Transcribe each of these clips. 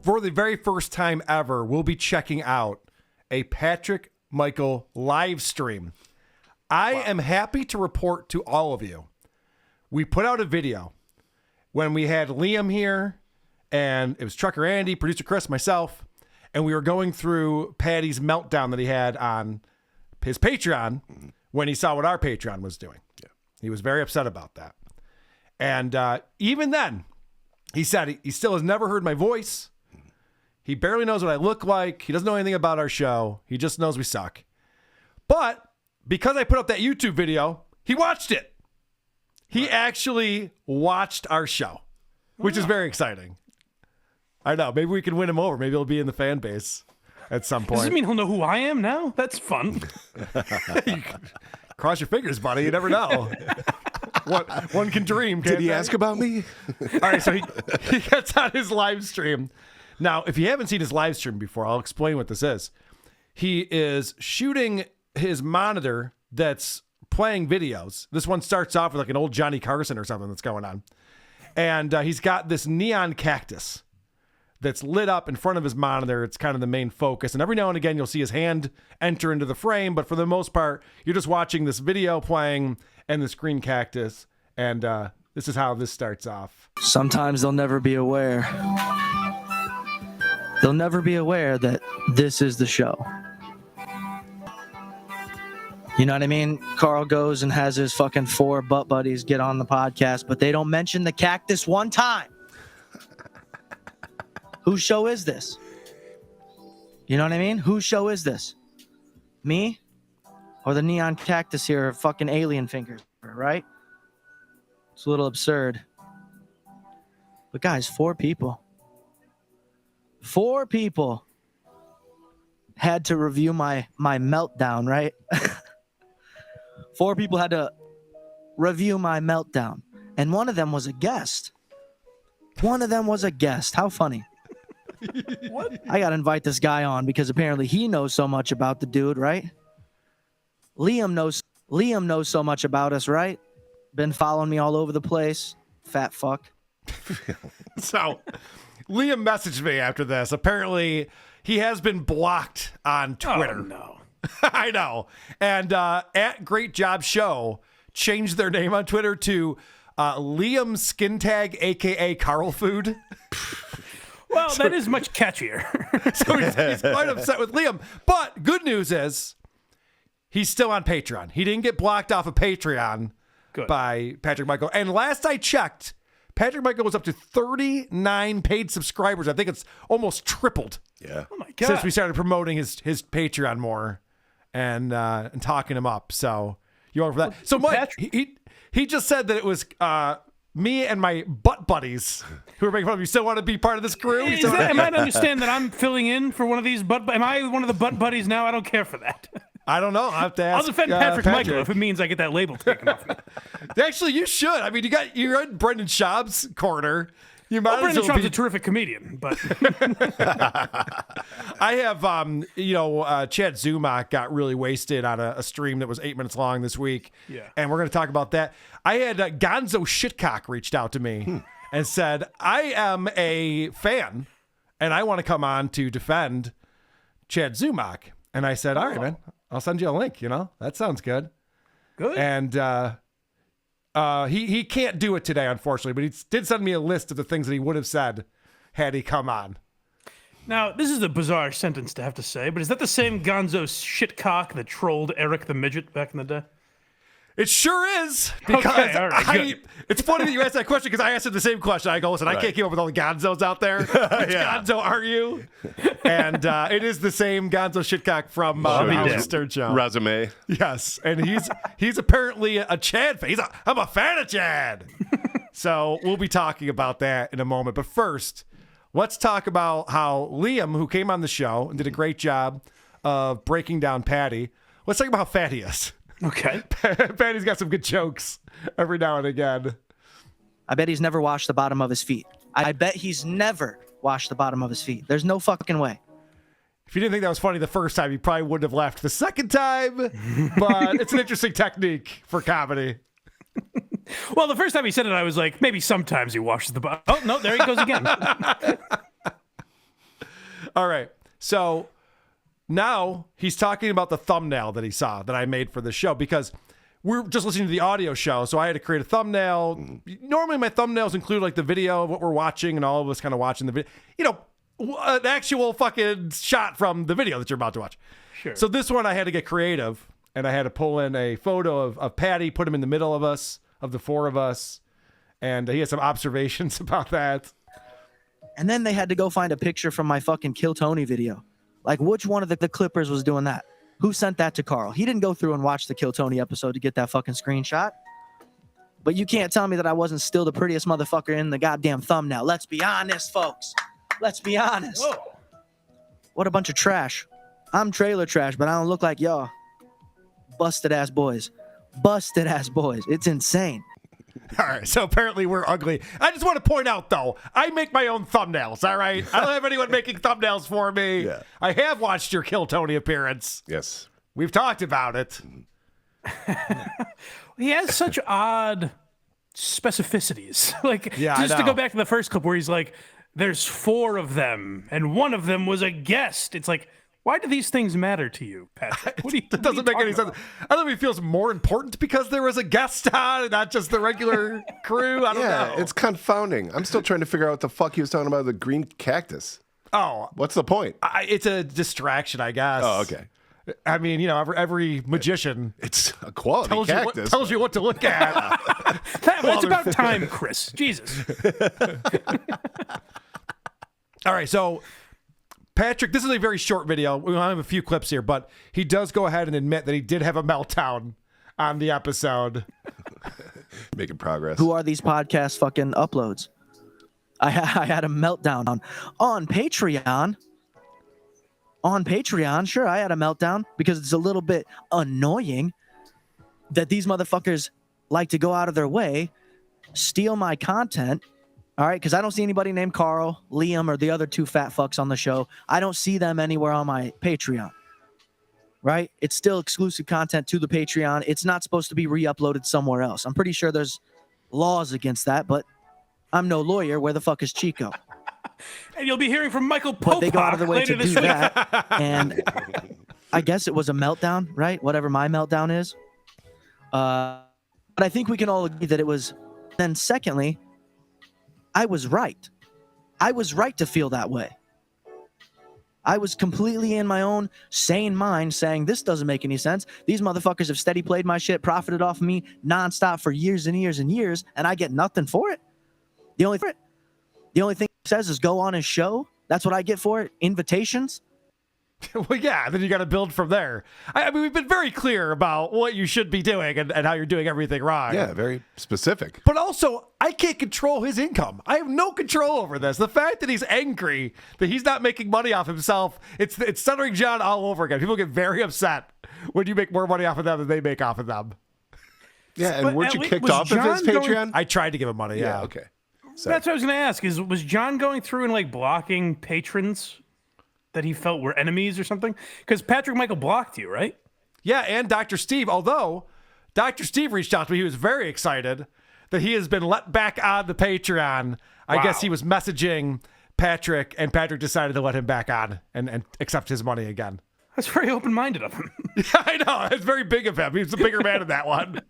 for the very first time ever, we'll be checking out a Patrick Michael live stream. I am happy to report to all of you, we put out a video when we had Liam here, and it was Trucker Andy, producer Chris, myself, and we were going through Patty's meltdown that he had on his Patreon when he saw what our Patreon was doing. Yeah. He was very upset about that. And even then, he said he still has never heard my voice. He barely knows what I look like. He doesn't know anything about our show. He just knows we suck. But because I put up that YouTube video, he watched it. He actually watched our show, which is very exciting. I know. Maybe we can win him over. Maybe he'll be in the fan base at some point. Does it mean he'll know who I am now? That's fun. Cross your fingers, buddy. You never know. One can dream. Did he ask about me? All right, so he gets on his live stream. Now, if you haven't seen his live stream before, I'll explain what this is. He is shooting his monitor that's playing videos. This one starts off with like an old Johnny Carson or something that's going on. And he's got this neon cactus that's lit up in front of his monitor. It's kind of the main focus. And every now and again, you'll see his hand enter into the frame. But for the most part, you're just watching this video playing and this green cactus. And this is how this starts off. Sometimes they'll never be aware. They'll never be aware that this is the show. You know what I mean? Carl goes and has his fucking 4 butt buddies get on the podcast, but they don't mention the cactus one time. Whose show is this? You know what I mean? Whose show is this? Me? Or the neon cactus here, fucking alien finger, right? It's a little absurd. But guys, 4 people. 4 people had to review my meltdown, right? 4 people had to review my meltdown. And one of them was a guest. One of them was a guest. How funny. What? I got to invite this guy on because apparently he knows so much about the dude, right? Liam knows so much about us, right? Been following me all over the place. Fat fuck. So Liam messaged me after this. Apparently he has been blocked on Twitter. Oh, no. I know. And at Great Job Show changed their name on Twitter to Liam Skin Tag, a.k.a. Carl Food. Well, that is much catchier. So he's quite upset with Liam. But good news is he's still on Patreon. He didn't get blocked off of Patreon by Patrick Michael. And last I checked, Patrick Michael was up to 39 paid subscribers. I think it's almost tripled. Yeah. Oh, my God. Since we started promoting his Patreon more and talking him up. So you over for that. So Mike, he just said that it was me and my butt buddies who are making fun of you. Still want to be part of this crew? Am I to understand that I'm filling in for one of these am I one of the butt buddies now? I don't care for that. I don't know. I'll have to ask. I'll defend Patrick Michael if it means I get that label taken off me. Actually, you should. I mean, you're in Brendan Schaub's corner. Brendan Schaub's a terrific comedian, but I have, Chad Zumach got really wasted on a stream that was 8 minutes long this week. Yeah. And we're going to talk about that. I had Gonzo Shitcock reached out to me and said, I am a fan and I want to come on to defend Chad Zumach. And I said, all right, man, I'll send you a link. That sounds good. Good. And, he can't do it today, unfortunately, but he did send me a list of the things that he would have said had he come on. Now, this is a bizarre sentence to have to say, but is that the same Gonzo shitcock that trolled Eric the Midget back in the day? It sure is. Because okay, all right, it's funny that you asked that question because I asked him the same question. I go, listen, I can't keep up with all the Gonzos out there. Which Gonzo are you? And it is the same Gonzo shitcock from the Stern Show. Resume. Yes. And he's apparently a Chad fan. I'm a fan of Chad. So we'll be talking about that in a moment. But first, let's talk about how Liam, who came on the show and did a great job of breaking down Patty, let's talk about how fat he is. Okay. Patty's got some good jokes every now and again. I bet he's never washed the bottom of his feet. I bet he's never washed the bottom of his feet. There's no fucking way. If you didn't think that was funny the first time, you probably wouldn't have laughed the second time. But it's an interesting technique for comedy. Well, the first time he said it, I was like, maybe sometimes he washes the bottom. Oh, no, there he goes again. All right. So now he's talking about the thumbnail that he saw that I made for the show because we're just listening to the audio show. So I had to create a thumbnail. Normally my thumbnails include like the video of what we're watching and all of us kind of watching the video. You know, an actual fucking shot from the video that you're about to watch. Sure. So this one I had to get creative and I had to pull in a photo of Patty, put him in the middle of us, of the four of us. And he had some observations about that. And then they had to go find a picture from my fucking Kill Tony video. Like, which one of the Clippers was doing that? Who sent that to Carl? He didn't go through and watch the Kill Tony episode to get that fucking screenshot. But you can't tell me that I wasn't still the prettiest motherfucker in the goddamn thumbnail. Let's be honest, folks. Let's be honest. Whoa. What a bunch of trash. I'm trailer trash, but I don't look like y'all. Busted ass boys. Busted ass boys. It's insane. All right, so apparently we're ugly. I just want to point out, though, I make my own thumbnails, all right? I don't have anyone making thumbnails for me. Yeah. I have watched your Kill Tony appearance. Yes. We've talked about it. He has such odd specificities. Like, Yeah, I just to know. go back to the first clip where he's like, there's 4 of them, and one of them was a guest. It's like, why do these things matter to you, Patrick? What do you, That doesn't make any sense. I don't know if he feels more important because there was a guest on and not just the regular crew. I don't know. It's confounding. I'm still trying to figure out what the fuck he was talking about the green cactus. Oh, What's the point? it's a distraction, I guess. Oh, okay. I mean, you know, every magician It's a quality tells cactus. you what to look at. It's about time, Chris. Jesus. All right, so Patrick, this is a very short video. We only have a few clips here, but he does go ahead and admit that he did have a meltdown on the episode. Making progress. Who are these podcast fucking uploads? I had a meltdown on Patreon. On Patreon, sure, I had a meltdown because it's a little bit annoying that these motherfuckers like to go out of their way, steal my content. All right, because I don't see anybody named Carl, Liam, or the other 2 fat fucks on the show. I don't see them anywhere on my Patreon. Right? It's still exclusive content to the Patreon. It's not supposed to be re-uploaded somewhere else. I'm pretty sure there's laws against that, but I'm no lawyer. Where the fuck is Chico? And you'll be hearing from Michael But they go out of Popak their way later to this do week. that. And I guess it was a meltdown, right? Whatever my meltdown is. But I think we can all agree that it was. Then secondly, I was right. I was right to feel that way. I was completely in my own sane mind saying, this doesn't make any sense. These motherfuckers have steady played my shit, profited off of me nonstop for years and years and years, and I get nothing for it. The only thing it says is go on his show. That's what I get for it. Invitations. Well, yeah, then you got to build from there. I mean, we've been very clear about what you should be doing and how you're doing everything wrong. Yeah, very specific. But also, I can't control his income. I have no control over this. The fact that he's angry, that he's not making money off himself, it's Stuttering John all over again. People get very upset when you make more money off of them than they make off of them. Yeah, and But weren't you at kicked least- off was of his John going- Patreon? I tried to give him money, yeah. Yeah, okay. So, That's what I was going to ask. Was John going through and like blocking patrons that he felt were enemies or something? Because Patrick Michael blocked you, right? Yeah, and Dr. Steve, although Dr. Steve reached out to me, he was very excited that he has been let back on the Patreon. I guess he was messaging Patrick, and Patrick decided to let him back on and accept his money again. That's very open-minded of him. I know. It's very big of him. He's the bigger man in that one.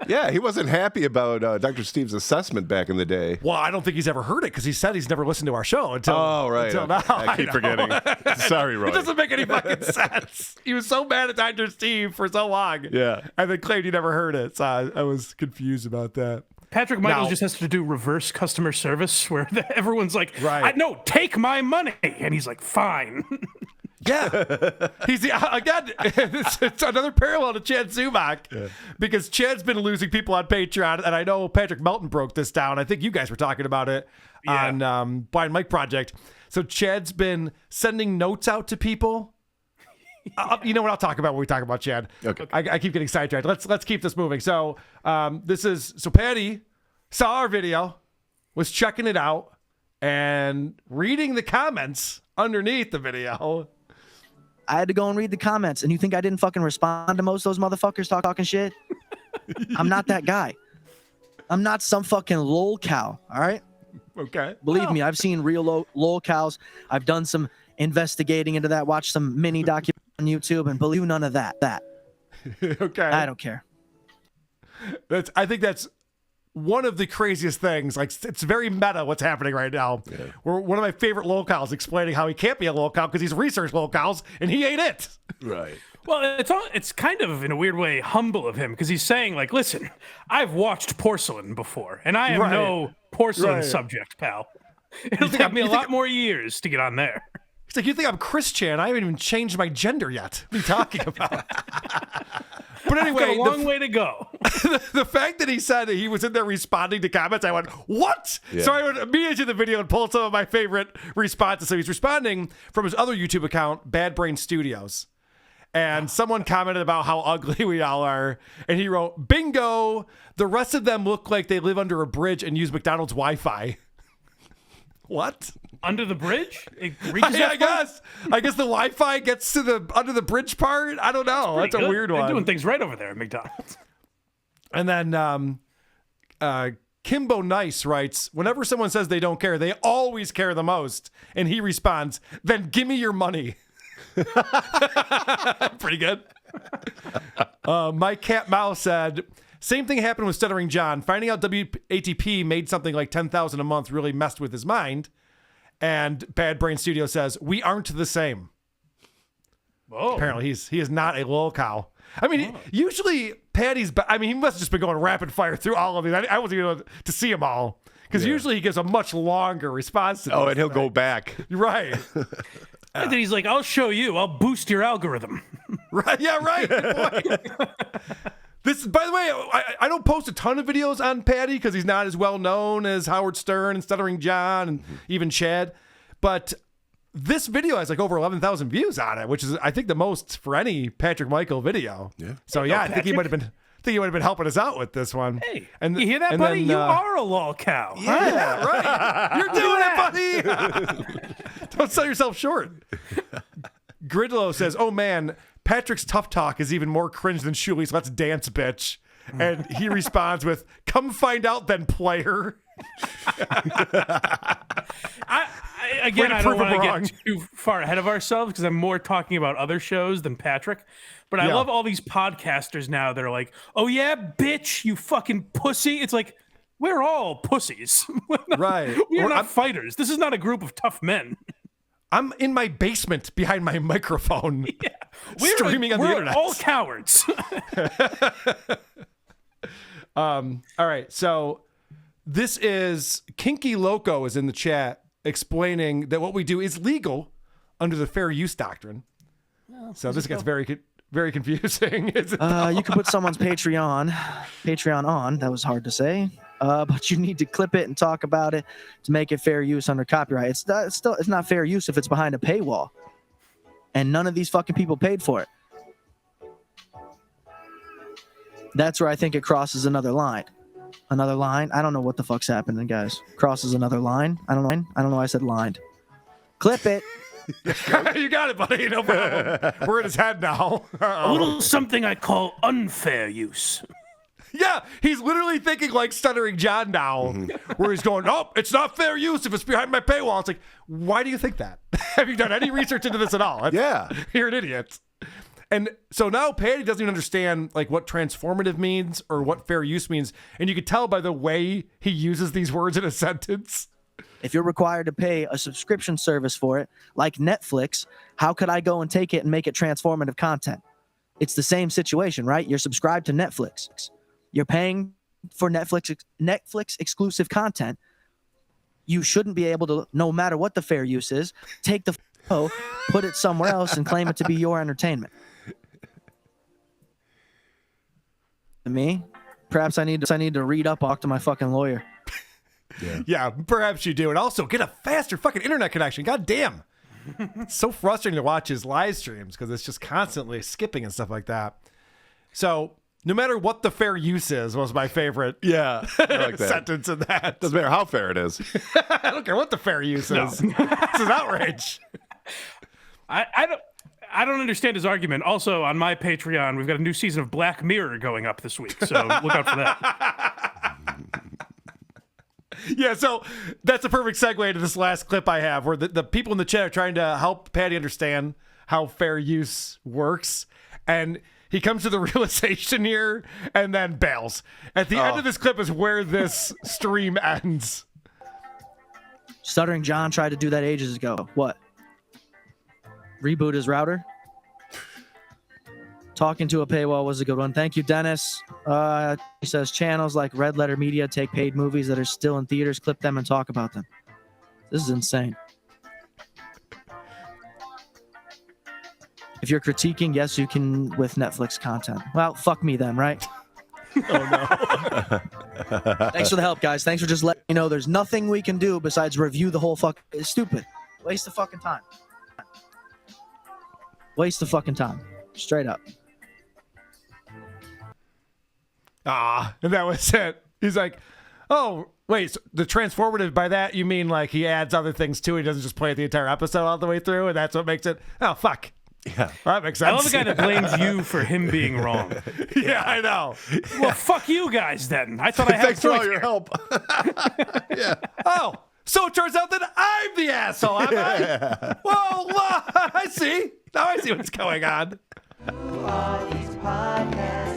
yeah, he wasn't happy about Dr. Steve's assessment back in the day. Well, I don't think he's ever heard it because he said he's never listened to our show until, Oh, right. until Okay. now. I keep know. forgetting. Sorry, Roy. It doesn't make any fucking sense. He was so mad at Dr. Steve for so long. Yeah. And then claimed he never heard it. So I was confused about that. Patrick Michaels Now- just has to do reverse customer service where everyone's like, Right. no, take my money. And he's like, fine. Yeah. He's the, again, it's another parallel to Chad Zubak because Chad's been losing people on Patreon. And I know Patrick Melton broke this down. I think you guys were talking about it on Blind Mike Project. So Chad's been sending notes out to people. You know what? I'll talk about when we talk about Chad. Okay. I keep getting sidetracked. Let's keep this moving. So Patty saw our video, was checking it out, and reading the comments underneath the video. I had to go and read the comments, and you think I didn't fucking respond to most of those motherfuckers talking shit? I'm not that guy. I'm not some fucking lol cow, all right? Okay. Believe me, I've seen real lol cows. I've done some investigating into that. Watch some mini documentary on YouTube and believe none of that. Okay. I don't care. I think that's one of the craziest things. Like, it's very meta what's happening right now. Yeah. We're one of my favorite locals explaining how he can't be a local because he's researched locals and he ain't it. Right. Well, it's kind of, in a weird way, humble of him, because he's saying, like, listen, I've watched porcelain before, and I am no porcelain subject, pal. It'll take me a lot more years to get on there. He's like, you think I'm Christian? I haven't even changed my gender yet. What are you talking about? But anyway, I've got a long way to go. The fact that he said that he was in there responding to comments, I went, what? Yeah. So I went immediately to the video and pulled some of my favorite responses. So he's responding from his other YouTube account, Bad Brain Studios. And someone commented about how ugly we all are. And he wrote, bingo, the rest of them look like they live under a bridge and use McDonald's Wi-Fi. What? Under the bridge? It reaches I guess the Wi-Fi gets to the under the bridge part. I don't know. That's a weird one. They're doing things right over there at McDonald's. And then Kimbo Nice writes, whenever someone says they don't care, they always care the most. And he responds, then give me your money. Pretty good. My cat Mouse said, same thing happened with Stuttering John. Finding out WATP made something like $10,000 a month really messed with his mind. And Bad Brain Studio says, we aren't the same. Whoa. Apparently he is not a lol cow. I mean, usually Patty's, he must have just been going rapid fire through all of these. I wasn't able to see them all. Because usually he gives a much longer response to this. Oh, and he'll go back. Right. And then he's like, I'll show you. I'll boost your algorithm. Right. Yeah, right. Good point. This, by the way, I don't post a ton of videos on Patty because he's not as well known as Howard Stern and Stuttering John and even Chad. But this video has like over 11,000 views on it, which is, I think, the most for any Patrick Michael video. Yeah. So yeah, I think he might have been helping us out with this one. Hey, and you hear that, buddy? Then, you are a lol cow. Yeah, right. You're doing it, buddy. Don't sell yourself short. Gridlow says, oh man, Patrick's tough talk is even more cringe than Shuli's Let's Dance, bitch. And he responds with, come find out then, player. I don't want to get too far ahead of ourselves because I'm more talking about other shows than Patrick. But I love all these podcasters now that are like, oh yeah, bitch, you fucking pussy. It's like, we're all pussies. Right. We're not fighters. This is not a group of tough men. I'm in my basement behind my microphone, streaming on the internet. We're all cowards. All right, so this is Kinky Loco is in the chat explaining that what we do is legal under the fair use doctrine. Well, so this gets very confusing. Is it you can put someone's Patreon on. That was hard to say. But you need to clip it and talk about it to make it fair use under copyright. It's not fair use if it's behind a paywall. And none of these fucking people paid for it. That's where I think it crosses another line. Another line? I don't know what the fuck's happening, guys. Crosses another line? I don't know why I said lined. Clip it. You got it, buddy. No problem. We're in his head now. A little something I call unfair use. Yeah, he's literally thinking like Stuttering John now, where he's going, oh, it's not fair use if it's behind my paywall. It's like, why do you think that? Have you done any research into this at all? You're an idiot. And so now Patty doesn't even understand like what transformative means or what fair use means. And you could tell by the way he uses these words in a sentence. If you're required to pay a subscription service for it, like Netflix, how could I go and take it and make it transformative content? It's the same situation, right? You're subscribed to Netflix. You're paying for Netflix exclusive content. You shouldn't be able to, no matter what the fair use is, take the photo, put it somewhere else, and claim it to be your entertainment. To me, perhaps I need to read up, talk to my fucking lawyer. Yeah, perhaps you do. And also get a faster fucking internet connection. God damn. It's so frustrating to watch his live streams because it's just constantly skipping and stuff like that. So no matter what the fair use is was my favorite I like that. sentence in that. Doesn't matter how fair it is. I don't care what the fair use is. This is outrage. I don't understand his argument. Also, on my Patreon, we've got a new season of Black Mirror going up this week, so look out for that. Yeah, so that's a perfect segue to this last clip I have where the people in the chat are trying to help Patty understand how fair use works. And he comes to the realization here and then bails. At the end of this clip is where this stream ends. Stuttering John tried to do that ages ago. What? Reboot his router? Talking to a paywall was a good one. Thank you, Dennis. He says channels like Red Letter Media take paid movies that are still in theaters, clip them, and talk about them. This is insane. If you're critiquing, yes, you can with Netflix content. Well, fuck me then, right? Oh, no. Thanks for the help, guys. Thanks for just letting me know there's nothing we can do besides review the whole fuck. It's stupid. Waste of fucking time. Waste of fucking time. Straight up. And that was it. He's like, oh, wait, so the transformative, by that you mean like he adds other things too? He doesn't just play the entire episode all the way through, and that's what makes it, oh, fuck. Yeah. Well, that makes sense. I love a guy that blames you for him being wrong. Yeah, I know. Well, fuck you guys then. I thought I had Thanks for all your help. Yeah. Oh, so it turns out that I'm the asshole, am I? Whoa, I see. Now I see what's going on. Who are these podcasts?